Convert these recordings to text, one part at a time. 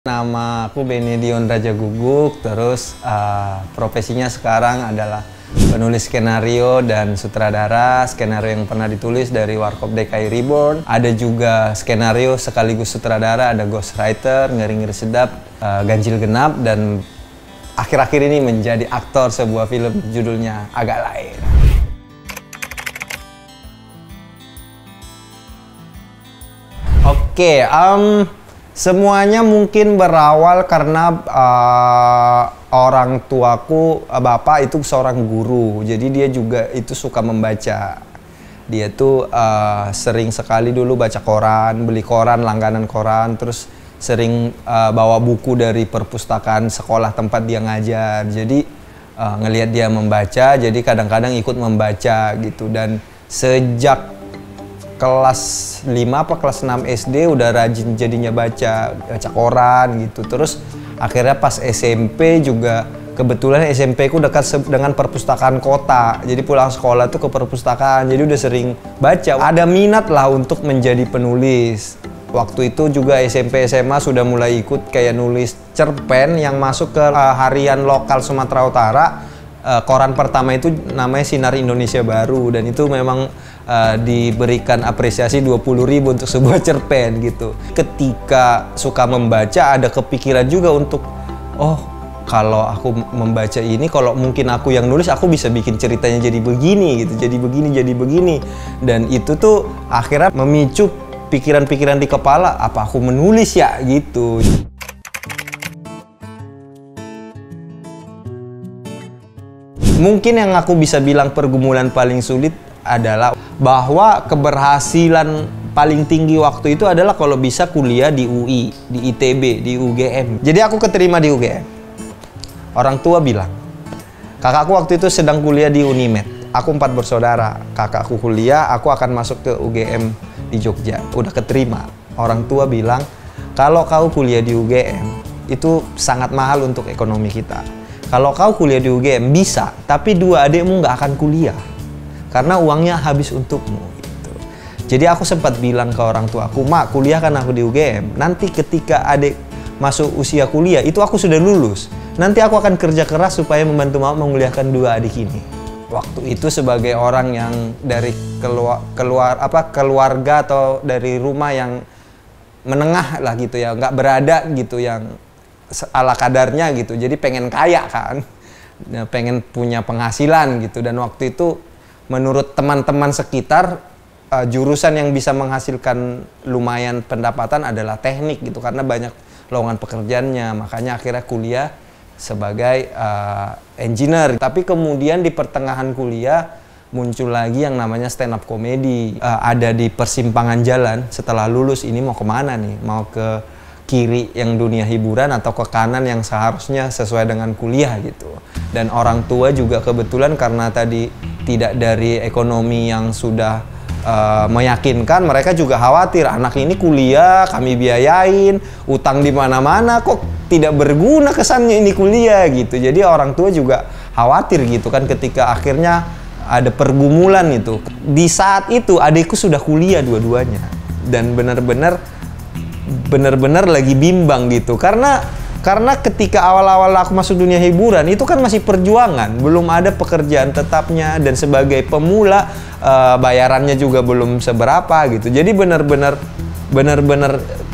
Nama aku Benedion Raja Guguk, terus profesinya sekarang adalah penulis skenario dan sutradara. Skenario yang pernah ditulis dari Warkop DKI Reborn. Ada juga skenario sekaligus sutradara, ada Ghostwriter, Ngeri Ngeri Sedap, Ganjil Genap, dan akhir-akhir ini menjadi aktor sebuah film judulnya Agak Lain. Oke, semuanya mungkin berawal karena orang tuaku, bapak itu seorang guru, jadi dia juga itu suka membaca. Dia tuh sering sekali dulu baca koran, beli koran, langganan koran, terus sering bawa buku dari perpustakaan sekolah tempat dia ngajar. Jadi ngelihat dia membaca, jadi kadang-kadang ikut membaca gitu. Dan sejak kelas 5 apa kelas 6 SD udah rajin jadinya baca koran gitu. Terus akhirnya pas SMP juga, kebetulan SMP ku dekat dengan perpustakaan kota. Jadi pulang sekolah tuh ke perpustakaan, jadi udah sering baca. Ada minat lah untuk menjadi penulis. Waktu itu juga SMP SMA sudah mulai ikut kayak nulis cerpen yang masuk ke harian lokal Sumatera Utara. Koran pertama itu namanya Sinar Indonesia Baru, dan itu memang diberikan apresiasi 20.000 untuk sebuah cerpen gitu. Ketika suka membaca ada kepikiran juga untuk, oh kalau aku membaca ini, kalau mungkin aku yang nulis, aku bisa bikin ceritanya jadi begini gitu, jadi begini. Dan itu tuh akhirnya memicu pikiran-pikiran di kepala, apa aku menulis ya gitu. Mungkin yang aku bisa bilang pergumulan paling sulit adalah bahwa keberhasilan paling tinggi waktu itu adalah kalau bisa kuliah di UI, di ITB, di UGM. Jadi aku keterima di UGM. Orang tua bilang, kakakku waktu itu sedang kuliah di Unimed. Aku 4 bersaudara. Kakakku kuliah, aku akan masuk ke UGM di Jogja. Udah keterima. Orang tua bilang, kalau kau kuliah di UGM, itu sangat mahal untuk ekonomi kita. Kalau kau kuliah di UGM bisa, tapi 2 adikmu nggak akan kuliah karena uangnya habis untukmu gitu. Jadi aku sempat bilang ke orang tua aku, mak, kuliah kan aku di UGM. Nanti ketika adik masuk usia kuliah, itu aku sudah lulus. Nanti aku akan kerja keras supaya membantu mama menguliahkan 2 adik ini. Waktu itu sebagai orang yang dari keluarga atau dari rumah yang menengah lah gitu ya, nggak berada gitu, yang ala kadarnya gitu, jadi pengen kaya kan, pengen punya penghasilan gitu. Dan waktu itu menurut teman-teman sekitar, jurusan yang bisa menghasilkan lumayan pendapatan adalah teknik gitu, karena banyak lowongan pekerjaannya. Makanya akhirnya kuliah sebagai engineer. Tapi kemudian di pertengahan kuliah muncul lagi yang namanya stand up comedy. Ada di persimpangan jalan setelah lulus, ini mau kemana nih, mau ke kiri yang dunia hiburan atau ke kanan yang seharusnya sesuai dengan kuliah gitu. Dan orang tua juga kebetulan karena tadi tidak dari ekonomi yang sudah meyakinkan, mereka juga khawatir anak ini kuliah kami biayain, utang di mana-mana, kok tidak berguna kesannya ini kuliah gitu. Jadi orang tua juga khawatir gitu kan, ketika akhirnya ada pergumulan itu. Di saat itu adikku sudah kuliah dua-duanya, dan benar-benar lagi bimbang gitu, karena ketika awal-awal aku masuk dunia hiburan itu kan masih perjuangan, belum ada pekerjaan tetapnya, dan sebagai pemula bayarannya juga belum seberapa gitu. Jadi benar-benar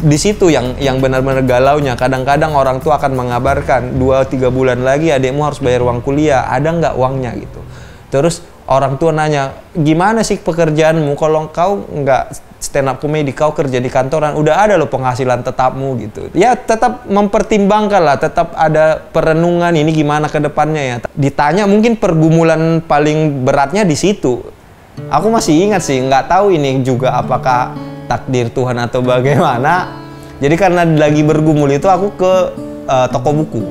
di situ yang benar-benar galaunya. Kadang-kadang orang tua akan mengabarkan 2-3 bulan lagi adikmu harus bayar uang kuliah, ada nggak uangnya gitu. Terus orang tua nanya, gimana sih pekerjaanmu, kalau kau nggak stand up comedy, kau kerja di kantoran, udah ada loh penghasilan tetapmu gitu. Ya tetap mempertimbangkan lah, tetap ada perenungan ini gimana ke depannya ya. Ditanya mungkin pergumulan paling beratnya di situ. Aku masih ingat sih, nggak tahu ini juga apakah takdir Tuhan atau bagaimana. Jadi karena lagi bergumul itu aku ke toko buku,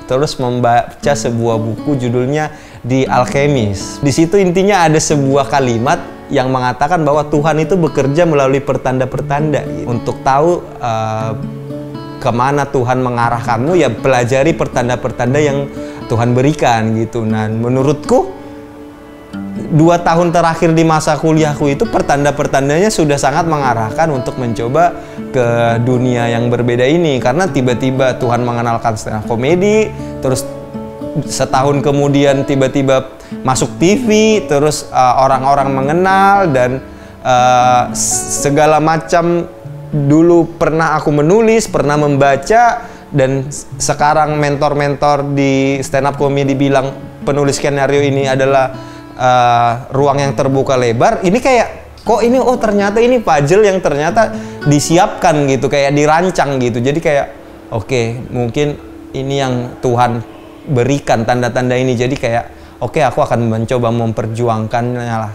terus membaca sebuah buku judulnya The Alchemist. Di situ intinya ada sebuah kalimat yang mengatakan bahwa Tuhan itu bekerja melalui pertanda-pertanda gitu. Untuk tahu kemana Tuhan mengarahkanmu, ya pelajari pertanda-pertanda yang Tuhan berikan gitu. Nah, menurutku 2 tahun terakhir di masa kuliahku itu pertanda-pertandanya sudah sangat mengarahkan untuk mencoba ke dunia yang berbeda ini, karena tiba-tiba Tuhan mengenalkan stand up komedi, terus setahun kemudian tiba-tiba masuk TV, terus orang-orang mengenal, dan segala macam. Dulu pernah aku menulis, pernah membaca, dan sekarang mentor-mentor di stand up comedy bilang penulis skenario ini adalah ruang yang terbuka lebar. Ini kayak kok ini, oh ternyata ini puzzle yang ternyata disiapkan gitu, kayak dirancang gitu. Jadi kayak oke, mungkin ini yang Tuhan berikan tanda-tanda ini. Jadi kayak oke, aku akan mencoba memperjuangkannya lah.